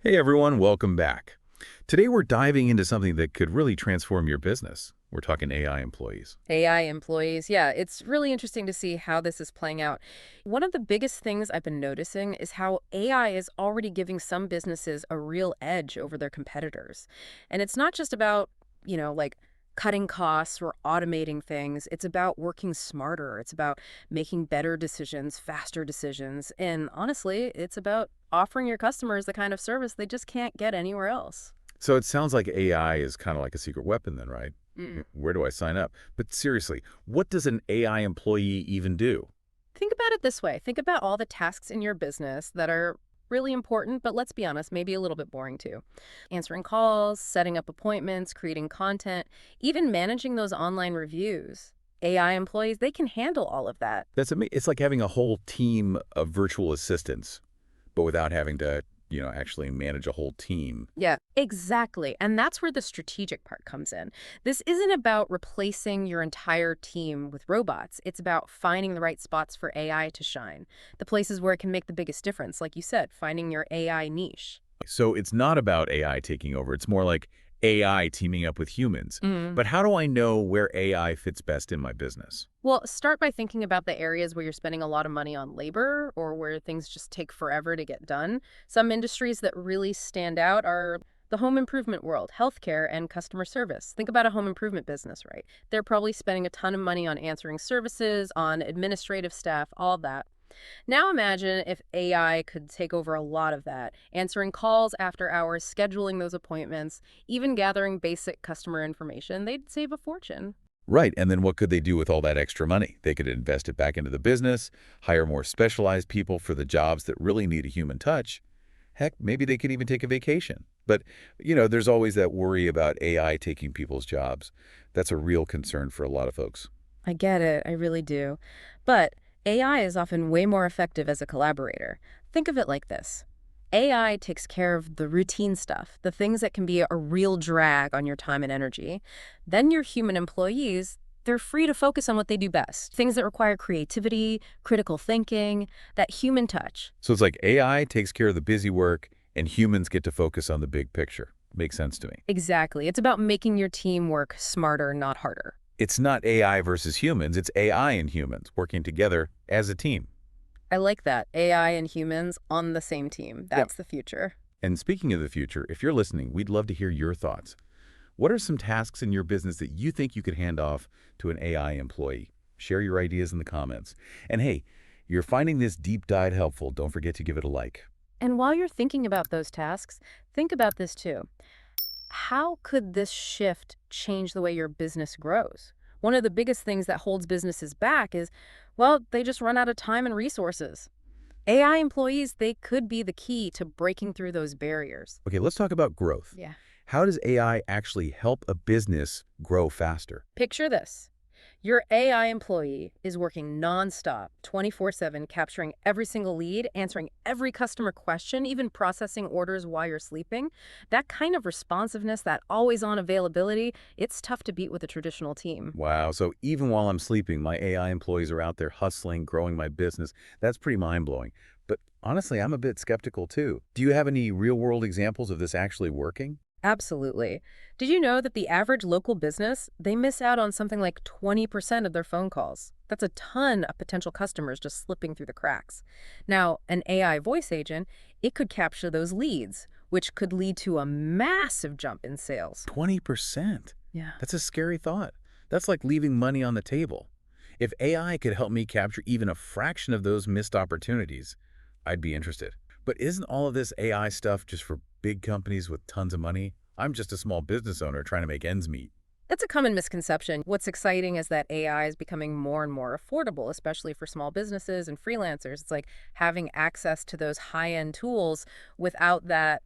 Hey everyone, welcome back. Today we're diving into something that could really transform your business. We're talking AI employees. AI employees. Yeah, it's really interesting to see how this is playing out. One of the biggest things I've been noticing is how AI is already giving some businesses a real edge over their competitors. And it's not just about, like cutting costs or automating things. It's about working smarter. It's about making better decisions, faster decisions. And honestly, it's about offering your customers the kind of service they just can't get anywhere else. So it sounds like AI is kind of like a secret weapon then, right? Mm. Where do I sign up? But seriously, what does an AI employee even do? Think about it this way. Think about all the tasks in your business that are really important, but let's be honest, maybe a little bit boring too. Answering calls, setting up appointments, creating content, even managing those online reviews. AI employees, they can handle all of that. It's like having a whole team of virtual assistants, but without having to, actually manage a whole team. Yeah, exactly. And that's where the strategic part comes in. This isn't about replacing your entire team with robots. It's about finding the right spots for AI to shine, the places where it can make the biggest difference. Like you said, finding your AI niche. So it's not about AI taking over. It's more like AI teaming up with humans. But how do I know where AI fits best in my business? Well, start by thinking about the areas where you're spending a lot of money on labor or where things just take forever to get done. Some industries that really stand out are the home improvement world, healthcare, and customer service. Think about a home improvement business, right? They're probably spending a ton of money on answering services, on administrative staff, all that. Now imagine if AI could take over a lot of that, answering calls after hours, scheduling those appointments, even gathering basic customer information. They'd save a fortune. Right. And then what could they do with all that extra money? They could invest it back into the business, hire more specialized people for the jobs that really need a human touch. Heck, maybe they could even take a vacation. But, there's always that worry about AI taking people's jobs. That's a real concern for a lot of folks. I get it, I really do. But AI is often way more effective as a collaborator. Think of it like this. AI takes care of the routine stuff, the things that can be a real drag on your time and energy. Then your human employees, they're free to focus on what they do best. Things that require creativity, critical thinking, that human touch. So it's like AI takes care of the busy work and humans get to focus on the big picture. Makes sense to me. Exactly. It's about making your team work smarter, not harder. It's not AI versus humans, it's AI and humans working together as a team. I like that. AI and humans on the same team. Yep. That's the future. And speaking of the future, if you're listening, we'd love to hear your thoughts. What are some tasks in your business that you think you could hand off to an AI employee? Share your ideas in the comments. And hey, you're finding this deep dive helpful, don't forget to give it a like. And while you're thinking about those tasks, think about this too. How could this shift change the way your business grows? One of the biggest things that holds businesses back is, well, they just run out of time and resources. AI employees, they could be the key to breaking through those barriers. Okay, let's talk about growth. Yeah. How does AI actually help a business grow faster? Picture this. Your AI employee is working nonstop, 24/7, capturing every single lead, answering every customer question, even processing orders while you're sleeping. That kind of responsiveness, that always-on availability, it's tough to beat with a traditional team. Wow, so even while I'm sleeping, my AI employees are out there hustling, growing my business. That's pretty mind-blowing. But honestly, I'm a bit skeptical too. Do you have any real-world examples of this actually working? Absolutely. Did you know that the average local business, they miss out on something like 20% of their phone calls? That's a ton of potential customers just slipping through the cracks. Now, an AI voice agent, it could capture those leads, which could lead to a massive jump in sales. 20%. Yeah. That's a scary thought. That's like leaving money on the table. If AI could help me capture even a fraction of those missed opportunities, I'd be interested. But isn't all of this AI stuff just for big companies with tons of money? I'm just a small business owner trying to make ends meet. That's a common misconception. What's exciting is that AI is becoming more and more affordable, especially for small businesses and freelancers. It's like having access to those high-end tools without that,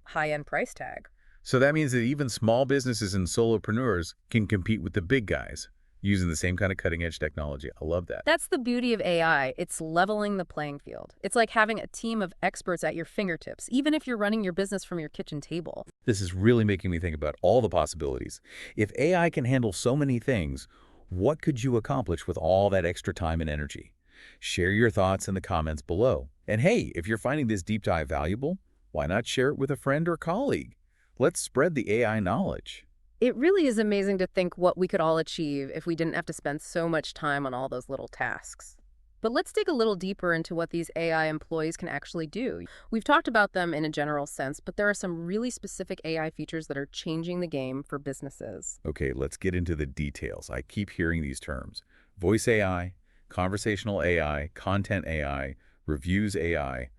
high-end price tag. So that means that even small businesses and solopreneurs can compete with the big guys using the same kind of cutting edge technology. I love that. That's the beauty of AI. It's leveling the playing field. It's like having a team of experts at your fingertips, even if you're running your business from your kitchen table. This is really making me think about all the possibilities. If AI can handle so many things, what could you accomplish with all that extra time and energy? Share your thoughts in the comments below. And hey, if you're finding this deep dive valuable, Why not share it with a friend or colleague? Let's spread the AI knowledge. It really is amazing to think what we could all achieve if we didn't have to spend so much time on all those little tasks. But let's dig a little deeper into what these AI employees can actually do. We've talked about them in a general sense, but there are some really specific AI features that are changing the game for businesses. Okay, let's get into the details. I keep hearing these terms. Voice AI, conversational AI, content AI, reviews AI.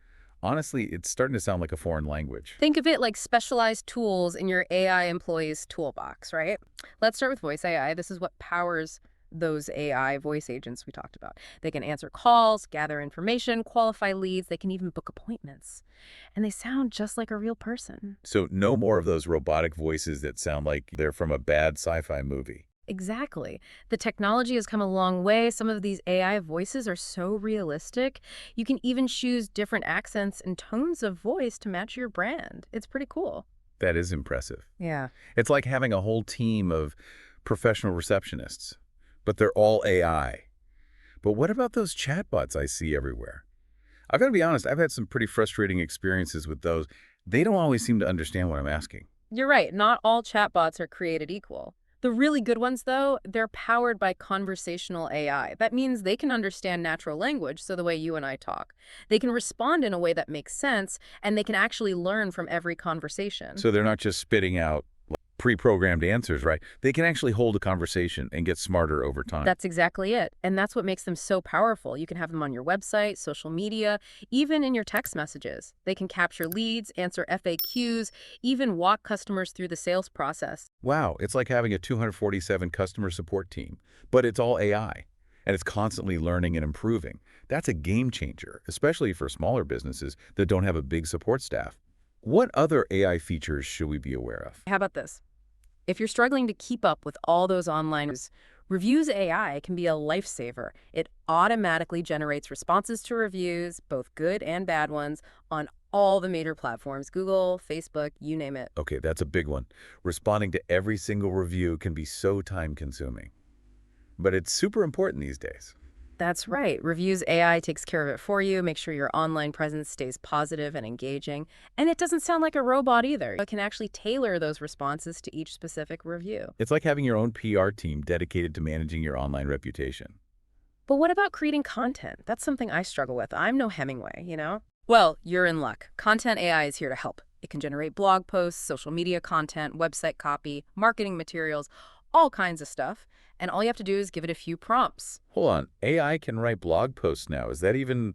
Honestly, it's starting to sound like a foreign language. Think of it like specialized tools in your AI employee's toolbox, right? Let's start with voice AI. This is what powers those AI voice agents we talked about. They can answer calls, gather information, qualify leads, they can even book appointments. And they sound just like a real person. So no more of those robotic voices that sound like they're from a bad sci-fi movie. Exactly. The technology has come a long way. Some of these AI voices are so realistic. You can even choose different accents and tones of voice to match your brand. It's pretty cool. That is impressive. Yeah. It's like having a whole team of professional receptionists, but they're all AI. But what about those chatbots I see everywhere? I've got to be honest, I've had some pretty frustrating experiences with those. They don't always seem to understand what I'm asking. You're right. Not all chatbots are created equal. The really good ones, though, they're powered by conversational AI. That means they can understand natural language, so the way you and I talk. They can respond in a way that makes sense, and they can actually learn from every conversation. So they're not just spitting out like, pre-programmed answers, right? They can actually hold a conversation and get smarter over time. That's exactly it. And that's what makes them so powerful. You can have them on your website, social media, even in your text messages. They can capture leads, answer FAQs, even walk customers through the sales process. Wow, it's like having a 247 customer support team, but it's all AI, and it's constantly learning and improving. That's a game changer, especially for smaller businesses that don't have a big support staff. What other AI features should we be aware of? How about this? If you're struggling to keep up with all those online reviews, AI can be a lifesaver. It automatically generates responses to reviews, both good and bad ones, on all the major platforms, Google, Facebook, you name it. Okay, that's a big one. Responding to every single review can be so time-consuming, but it's super important these days. That's right. Reviews AI takes care of it for you. Make sure your online presence stays positive and engaging. And it doesn't sound like a robot either. It can actually tailor those responses to each specific review. It's like having your own PR team dedicated to managing your online reputation. But what about creating content? That's something I struggle with. I'm no Hemingway. Well, you're in luck. Content AI is here to help. It can generate blog posts, social media content, website copy, marketing materials, all kinds of stuff. And all you have to do is give it a few prompts. Hold on, AI can write blog posts now. Is that even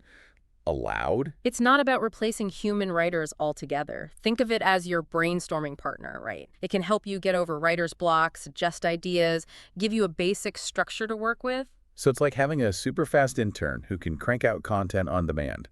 allowed? It's not about replacing human writers altogether. Think of it as your brainstorming partner, right? It can help you get over writer's block, suggest ideas, give you a basic structure to work with. So it's like having a super fast intern who can crank out content on demand.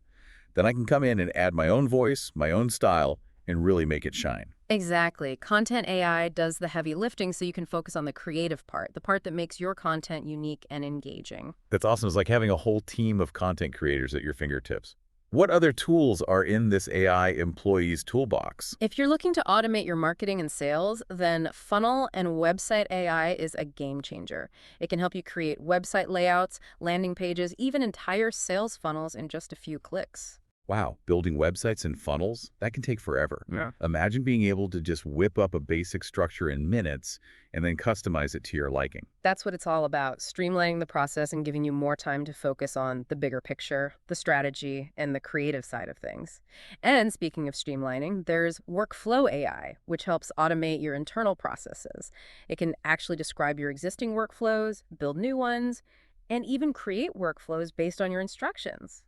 Then I can come in and add my own voice, my own style, and really make it shine. Exactly. Content AI does the heavy lifting so you can focus on the creative part, the part that makes your content unique and engaging. That's awesome. It's like having a whole team of content creators at your fingertips. What other tools are in this AI employee's toolbox? If you're looking to automate your marketing and sales, then Funnel and Website AI is a game changer. It can help you create website layouts, landing pages, even entire sales funnels in just a few clicks. Wow, building websites and funnels? That can take forever. Yeah. Imagine being able to just whip up a basic structure in minutes and then customize it to your liking. That's what it's all about, streamlining the process and giving you more time to focus on the bigger picture, the strategy, and the creative side of things. And speaking of streamlining, there's Workflow AI, which helps automate your internal processes. It can actually describe your existing workflows, build new ones, and even create workflows based on your instructions.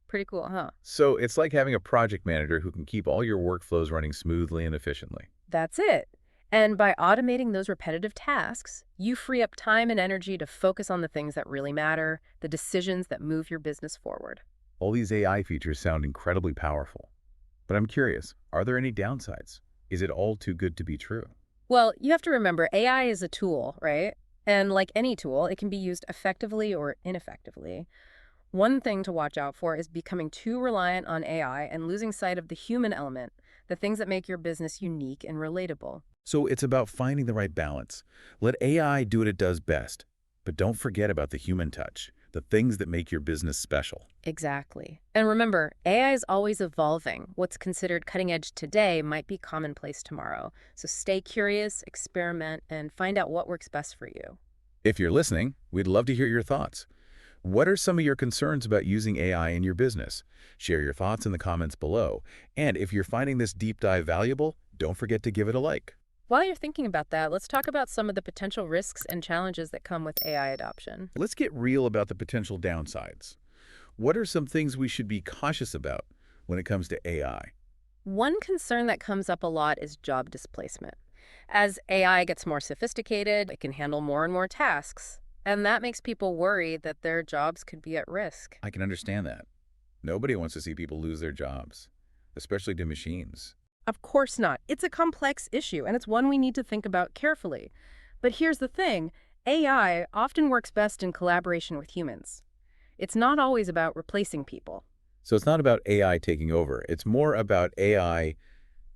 Pretty cool, huh? So it's like having a project manager who can keep all your workflows running smoothly and efficiently. That's it. And by automating those repetitive tasks, you free up time and energy to focus on the things that really matter, the decisions that move your business forward. All these AI features sound incredibly powerful. But I'm curious, are there any downsides? Is it all too good to be true? Well, you have to remember AI is a tool, right? And like any tool, it can be used effectively or ineffectively. One thing to watch out for is becoming too reliant on AI and losing sight of the human element, the things that make your business unique and relatable. So it's about finding the right balance. Let AI do what it does best, but don't forget about the human touch, the things that make your business special. Exactly. And remember, AI is always evolving. What's considered cutting edge today might be commonplace tomorrow. So stay curious, experiment, and find out what works best for you. If you're listening, we'd love to hear your thoughts. What are some of your concerns about using AI in your business? Share your thoughts in the comments below. And if you're finding this deep dive valuable, don't forget to give it a like. While you're thinking about that, let's talk about some of the potential risks and challenges that come with AI adoption. Let's get real about the potential downsides. What are some things we should be cautious about when it comes to AI? One concern that comes up a lot is job displacement. As AI gets more sophisticated, it can handle more and more tasks, and that makes people worry that their jobs could be at risk. I can understand that. Nobody wants to see people lose their jobs, especially to machines. Of course not. It's a complex issue, and it's one we need to think about carefully. But here's the thing, AI often works best in collaboration with humans. It's not always about replacing people. So it's not about AI taking over. It's more about AI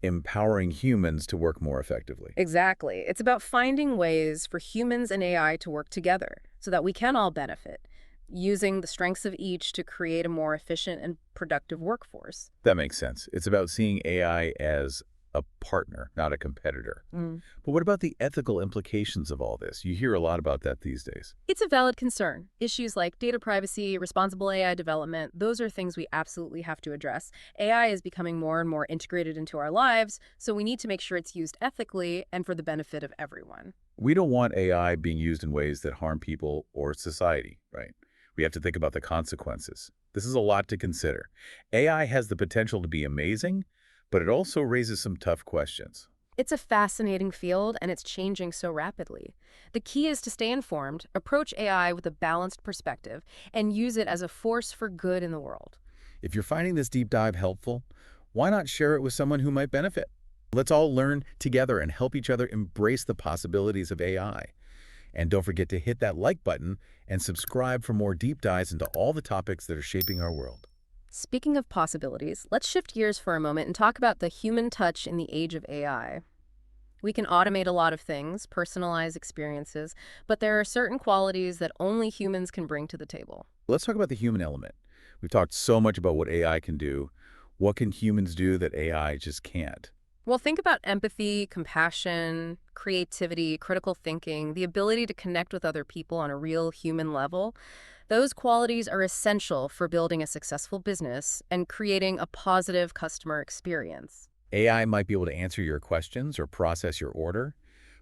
empowering humans to work more effectively. Exactly. It's about finding ways for humans and AI to work together so that we can all benefit, using the strengths of each to create a more efficient and productive workforce. That makes sense. It's about seeing AI as a partner, not a competitor. But what about the ethical implications of all this? You hear a lot about that these days. It's a valid concern. Issues like data privacy, responsible AI development, those are things we absolutely have to address. AI is becoming more and more integrated into our lives, so we need to make sure it's used ethically and for the benefit of everyone. We don't want AI being used in ways that harm people or society, right? We have to think about the consequences. This is a lot to consider. AI has the potential to be amazing, but it also raises some tough questions. It's a fascinating field, and it's changing so rapidly. The key is to stay informed, approach AI with a balanced perspective, and use it as a force for good in the world. If you're finding this deep dive helpful, why not share it with someone who might benefit? Let's all learn together and help each other embrace the possibilities of AI. And don't forget to hit that like button and subscribe for more deep dives into all the topics that are shaping our world. Speaking of possibilities, let's shift gears for a moment and talk about the human touch in the age of AI. We can automate a lot of things, personalize experiences, but there are certain qualities that only humans can bring to the table. Let's talk about the human element. We've talked so much about what AI can do. What can humans do that AI just can't? Well, think about empathy, compassion, creativity, critical thinking, the ability to connect with other people on a real human level. Those qualities are essential for building a successful business and creating a positive customer experience. AI might be able to answer your questions or process your order,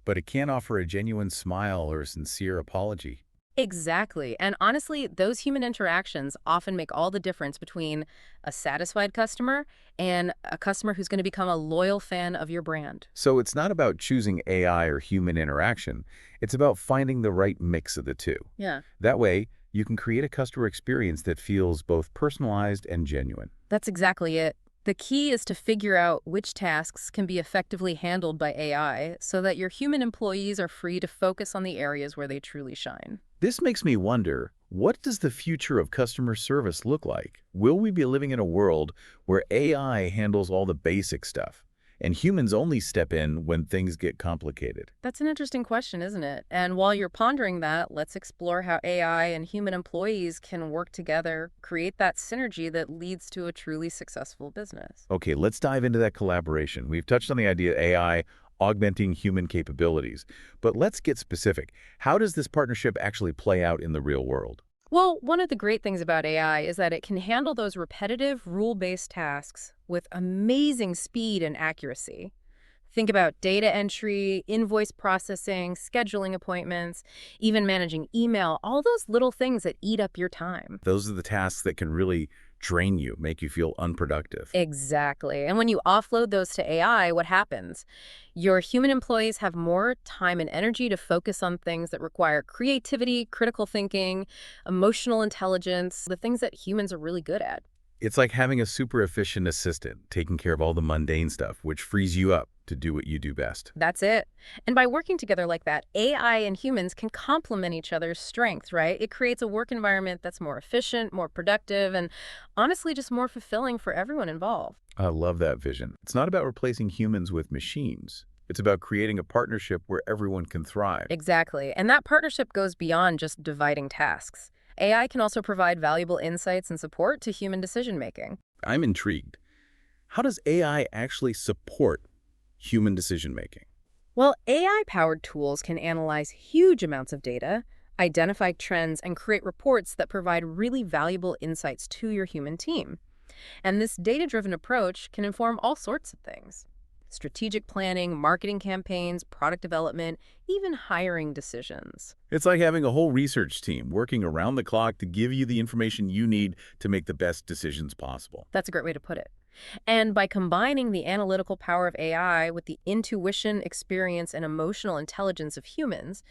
but it can't offer a genuine smile or a sincere apology. Exactly. And honestly, those human interactions often make all the difference between a satisfied customer and a customer who's going to become a loyal fan of your brand. So it's not about choosing AI or human interaction. It's about finding the right mix of the two. Yeah, That way, you can create a customer experience that feels both personalized and genuine. that's exactly it. The key is to figure out which tasks can be effectively handled by AI so that your human employees are free to focus on the areas where they truly shine. This makes me wonder, what does the future of customer service look like? Will we be living in a world where AI handles all the basic stuff, and humans only step in when things get complicated? That's an interesting question, isn't it? And while you're pondering that, let's explore how AI and human employees can work together, create that synergy that leads to a truly successful business. Okay, let's dive into that collaboration. We've touched on the idea of AI augmenting human capabilities, but let's get specific. How does this partnership actually play out in the real world? Well, one of the great things about AI is that it can handle those repetitive, rule-based tasks with amazing speed and accuracy. Think about data entry, invoice processing, scheduling appointments, even managing email, all those little things that eat up your time. Those are the tasks that can really drain you, make you feel unproductive. Exactly. And when you offload those to AI, what happens? Your human employees have more time and energy to focus on things that require creativity, critical thinking, emotional intelligence, the things that humans are really good at. It's like having a super efficient assistant taking care of all the mundane stuff, which frees you up to do what you do best. That's it. And by working together like that, AI and humans can complement each other's strengths, right? It creates a work environment that's more efficient, more productive, and honestly just more fulfilling for everyone involved. I love that vision. It's not about replacing humans with machines. It's about creating a partnership where everyone can thrive. Exactly. And that partnership goes beyond just dividing tasks. AI can also provide valuable insights and support to human decision-making. I'm intrigued. How does AI actually support human decision-making? Well, AI-powered tools can analyze huge amounts of data, identify trends, and create reports that provide really valuable insights to your human team. And this data-driven approach can inform all sorts of things: strategic planning, marketing campaigns, product development, even hiring decisions. It's like having a whole research team working around the clock to give you the information you need to make the best decisions possible. That's a great way to put it. And by combining the analytical power of AI with the intuition, experience, and emotional intelligence of humans,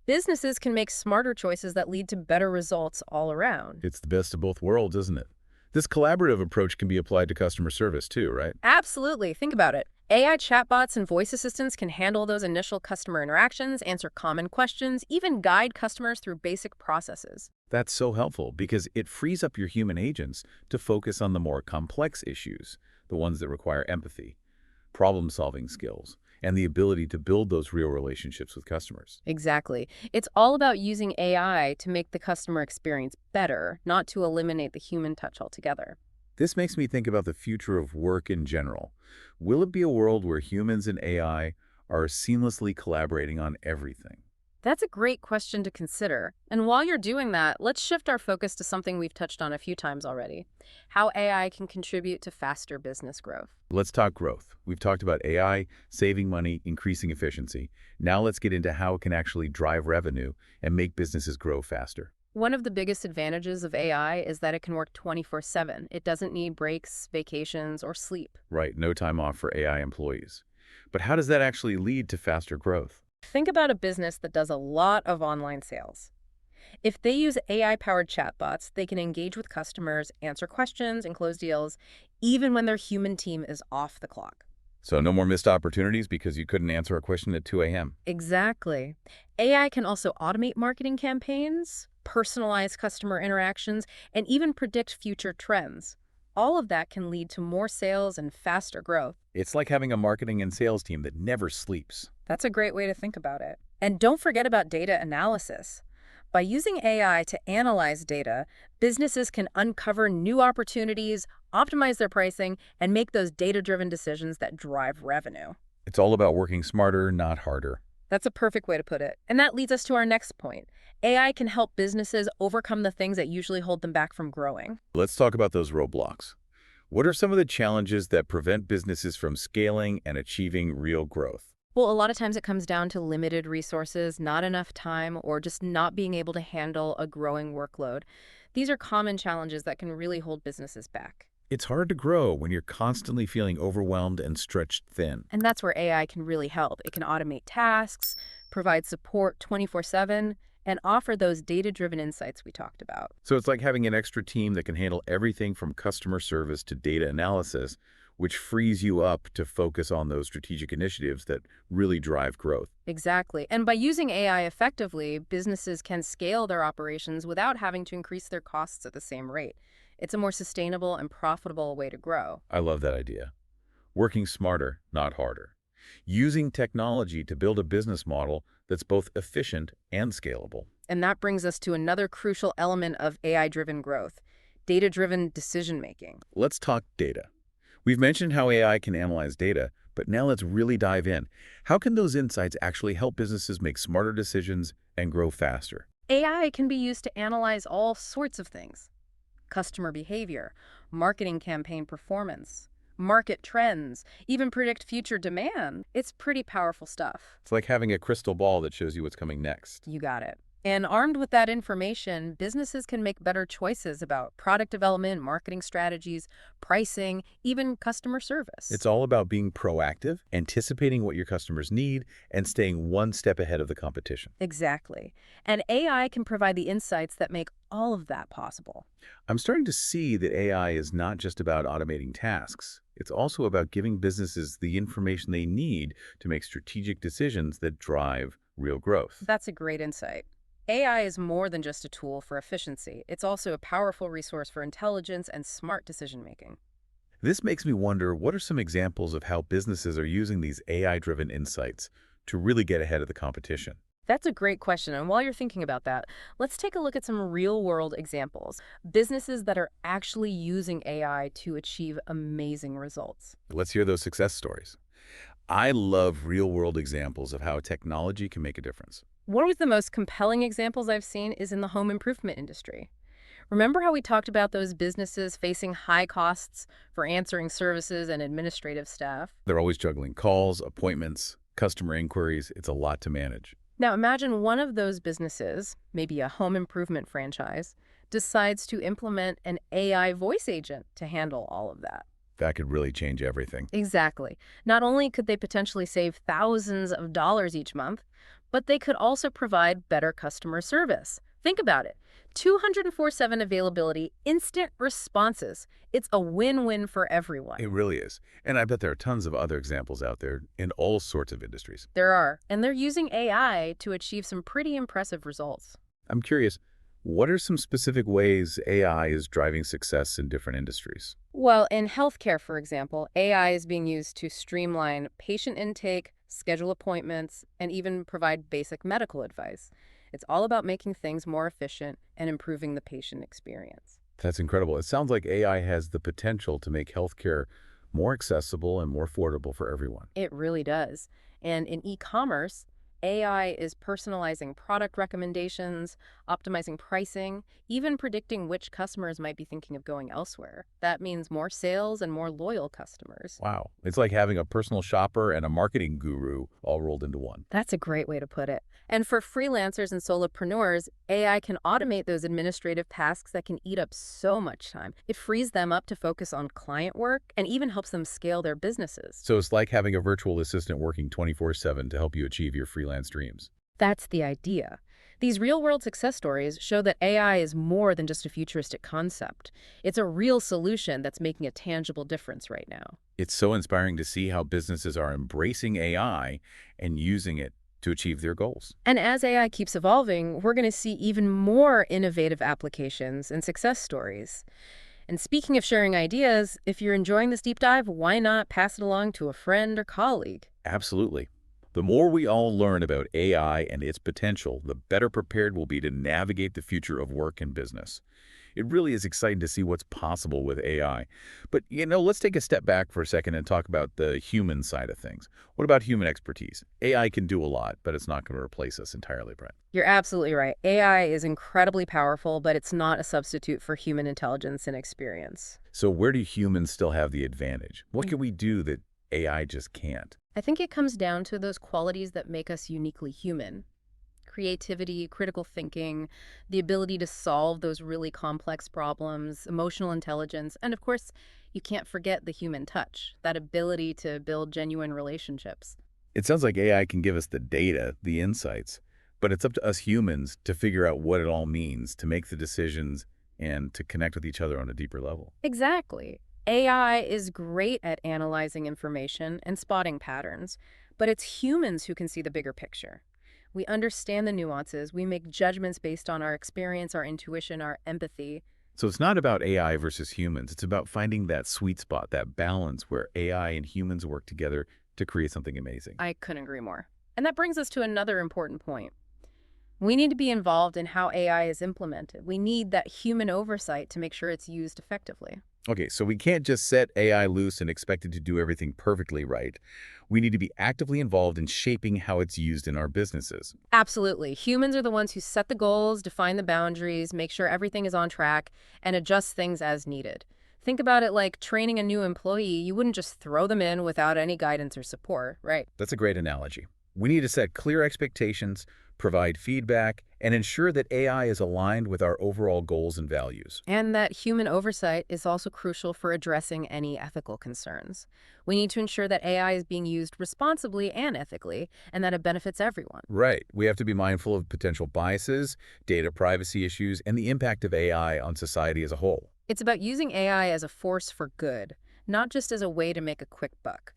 businesses can make smarter choices that lead to better results all around. It's the best of both worlds, isn't it? This collaborative approach can be applied to customer service too, right? Absolutely. Think about it. AI chatbots and voice assistants can handle those initial customer interactions, answer common questions, even guide customers through basic processes. That's so helpful because it frees up your human agents to focus on the more complex issues, the ones that require empathy, problem-solving skills, and the ability to build those real relationships with customers. Exactly. It's all about using AI to make the customer experience better, not to eliminate the human touch altogether. This makes me think about the future of work in general. Will it be a world where humans and AI are seamlessly collaborating on everything? That's a great question to consider. And while you're doing that, let's shift our focus to something we've touched on a few times already: how AI can contribute to faster business growth. Let's talk growth. We've talked about AI, saving money, increasing efficiency. Now let's get into how it can actually drive revenue and make businesses grow faster. One of the biggest advantages of AI is that it can work 24/7. It doesn't need breaks, vacations, or sleep. Right, no time off for AI employees. But how does that actually lead to faster growth? Think about a business that does a lot of online sales. If they use AI-powered chatbots, they can engage with customers, answer questions, and close deals, even when their human team is off the clock. So no more missed opportunities because you couldn't answer a question at 2 a.m. Exactly. AI can also automate marketing campaigns, personalize customer interactions, and even predict future trends. All of that can lead to more sales and faster growth. It's like having a marketing and sales team that never sleeps. That's a great way to think about it. And don't forget about data analysis. By using AI to analyze data, businesses can uncover new opportunities, optimize their pricing, and make those data-driven decisions that drive revenue. It's all about working smarter, not harder. That's a perfect way to put it. And that leads us to our next point. AI can help businesses overcome the things that usually hold them back from growing. Let's talk about those roadblocks. What are some of the challenges that prevent businesses from scaling and achieving real growth? Well, a lot of times it comes down to limited resources, not enough time, or just not being able to handle a growing workload. These are common challenges that can really hold businesses back. It's hard to grow when you're constantly feeling overwhelmed and stretched thin. And that's where AI can really help. It can automate tasks, provide support 24/7, and offer those data-driven insights we talked about. So it's like having an extra team that can handle everything from customer service to data analysis, which frees you up to focus on those strategic initiatives that really drive growth. Exactly. And by using AI effectively, businesses can scale their operations without having to increase their costs at the same rate. It's a more sustainable and profitable way to grow. I love that idea. Working smarter, not harder. Using technology to build a business model that's both efficient and scalable. And that brings us to another crucial element of AI-driven growth: data-driven decision-making. Let's talk data. We've mentioned how AI can analyze data, but now let's really dive in. How can those insights actually help businesses make smarter decisions and grow faster? AI can be used to analyze all sorts of things: customer behavior, marketing campaign performance, market trends, even predict future demand. It's pretty powerful stuff. It's like having a crystal ball that shows you what's coming next. You got it. And armed with that information, businesses can make better choices about product development, marketing strategies, pricing, even customer service. It's all about being proactive, anticipating what your customers need, and staying one step ahead of the competition. Exactly. And AI can provide the insights that make all of that possible. I'm starting to see that AI is not just about automating tasks. It's also about giving businesses the information they need to make strategic decisions that drive real growth. That's a great insight. AI is more than just a tool for efficiency. It's also a powerful resource for intelligence and smart decision-making. This makes me wonder, what are some examples of how businesses are using these AI-driven insights to really get ahead of the competition? That's a great question. And while you're thinking about that, let's take a look at some real world examples. Businesses that are actually using AI to achieve amazing results. Let's hear those success stories. I love real-world examples of how technology can make a difference. One of the most compelling examples I've seen is in the home improvement industry. Remember how we talked about those businesses facing high costs for answering services and administrative staff? They're always juggling calls, appointments, customer inquiries. It's a lot to manage. Now imagine one of those businesses, maybe a home improvement franchise, decides to implement an AI voice agent to handle all of that. That could really change everything. Exactly. Not only could they potentially save thousands of dollars each month, but they could also provide better customer service. Think about it. 204/7 availability, instant responses. It's a win-win for everyone. It really is. And I bet there are tons of other examples out there in all sorts of industries. There are, and they're using AI to achieve some pretty impressive results. I'm curious, what are some specific ways AI is driving success in different industries? Well, in healthcare, for example, AI is being used to streamline patient intake, schedule appointments, and even provide basic medical advice. It's all about making things more efficient and improving the patient experience. That's incredible. It sounds like AI has the potential to make healthcare more accessible and more affordable for everyone. It really does. And in e-commerce, AI is personalizing product recommendations, optimizing pricing, even predicting which customers might be thinking of going elsewhere. That means more sales and more loyal customers. Wow. It's like having a personal shopper and a marketing guru all rolled into one. That's a great way to put it. And for freelancers and solopreneurs, AI can automate those administrative tasks that can eat up so much time. It frees them up to focus on client work and even helps them scale their businesses. So it's like having a virtual assistant working 24/7 to help you achieve your freelance dreams. That's the idea. These real-world success stories show that AI is more than just a futuristic concept. It's a real solution that's making a tangible difference right now. It's so inspiring to see how businesses are embracing AI and using it to achieve their goals. And as AI keeps evolving, we're going to see even more innovative applications and success stories. And speaking of sharing ideas, if you're enjoying this deep dive, why not pass it along to a friend or colleague? Absolutely. The more we all learn about AI and its potential, the better prepared we'll be to navigate the future of work and business. It really is exciting to see what's possible with AI. But, let's take a step back for a second and talk about the human side of things. What about human expertise? AI can do a lot, but it's not going to replace us entirely, Brett. You're absolutely right. AI is incredibly powerful, but it's not a substitute for human intelligence and experience. So where do humans still have the advantage? What can we do that AI just can't? I think it comes down to those qualities that make us uniquely human. Creativity, critical thinking, the ability to solve those really complex problems, emotional intelligence, and of course, you can't forget the human touch, that ability to build genuine relationships. It sounds like AI can give us the data, the insights, but it's up to us humans to figure out what it all means, to make the decisions, and to connect with each other on a deeper level. Exactly. AI is great at analyzing information and spotting patterns, but it's humans who can see the bigger picture. We understand the nuances. We make judgments based on our experience, our intuition, our empathy. So it's not about AI versus humans. It's about finding that sweet spot, that balance where AI and humans work together to create something amazing. I couldn't agree more. And that brings us to another important point. We need to be involved in how AI is implemented. We need that human oversight to make sure it's used effectively. Okay, so we can't just set AI loose and expect it to do everything perfectly right. We need to be actively involved in shaping how it's used in our businesses. Absolutely. Humans are the ones who set the goals, define the boundaries, make sure everything is on track, and adjust things as needed. Think about it like training a new employee. You wouldn't just throw them in without any guidance or support, right? That's a great analogy. We need to set clear expectations, provide feedback, and ensure that AI is aligned with our overall goals and values. And that human oversight is also crucial for addressing any ethical concerns. We need to ensure that AI is being used responsibly and ethically, and that it benefits everyone. Right. We have to be mindful of potential biases, data privacy issues, and the impact of AI on society as a whole. It's about using AI as a force for good, not just as a way to make a quick buck.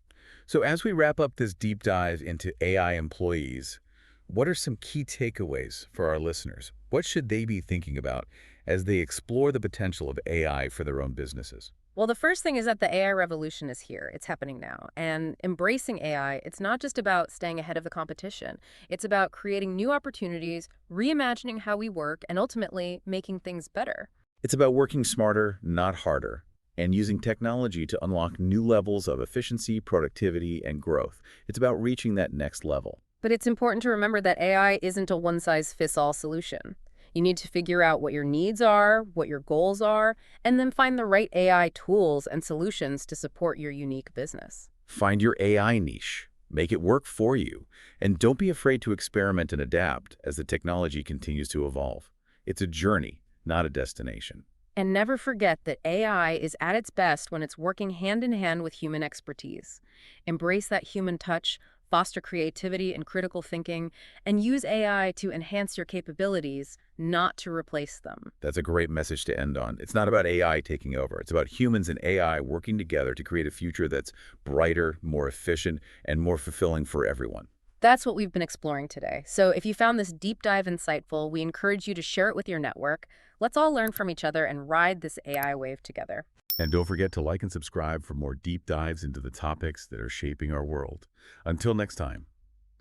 So as we wrap up this deep dive into AI employees, what are some key takeaways for our listeners? What should they be thinking about as they explore the potential of AI for their own businesses? Well, the first thing is that the AI revolution is here. It's happening now. And embracing AI, it's not just about staying ahead of the competition. It's about creating new opportunities, reimagining how we work, and ultimately making things better. It's about working smarter, not harder, and using technology to unlock new levels of efficiency, productivity, and growth. It's about reaching that next level. But it's important to remember that AI isn't a one-size-fits-all solution. You need to figure out what your needs are, what your goals are, and then find the right AI tools and solutions to support your unique business. Find your AI niche, make it work for you, and don't be afraid to experiment and adapt as the technology continues to evolve. It's a journey, not a destination. And never forget that AI is at its best when it's working hand in hand with human expertise. Embrace that human touch, foster creativity and critical thinking, and use AI to enhance your capabilities, not to replace them. That's a great message to end on. It's not about AI taking over. It's about humans and AI working together to create a future that's brighter, more efficient, and more fulfilling for everyone. That's what we've been exploring today. So if you found this deep dive insightful, we encourage you to share it with your network. Let's all learn from each other and ride this AI wave together. And don't forget to like and subscribe for more deep dives into the topics that are shaping our world. Until next time,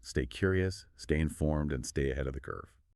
stay curious, stay informed, and stay ahead of the curve.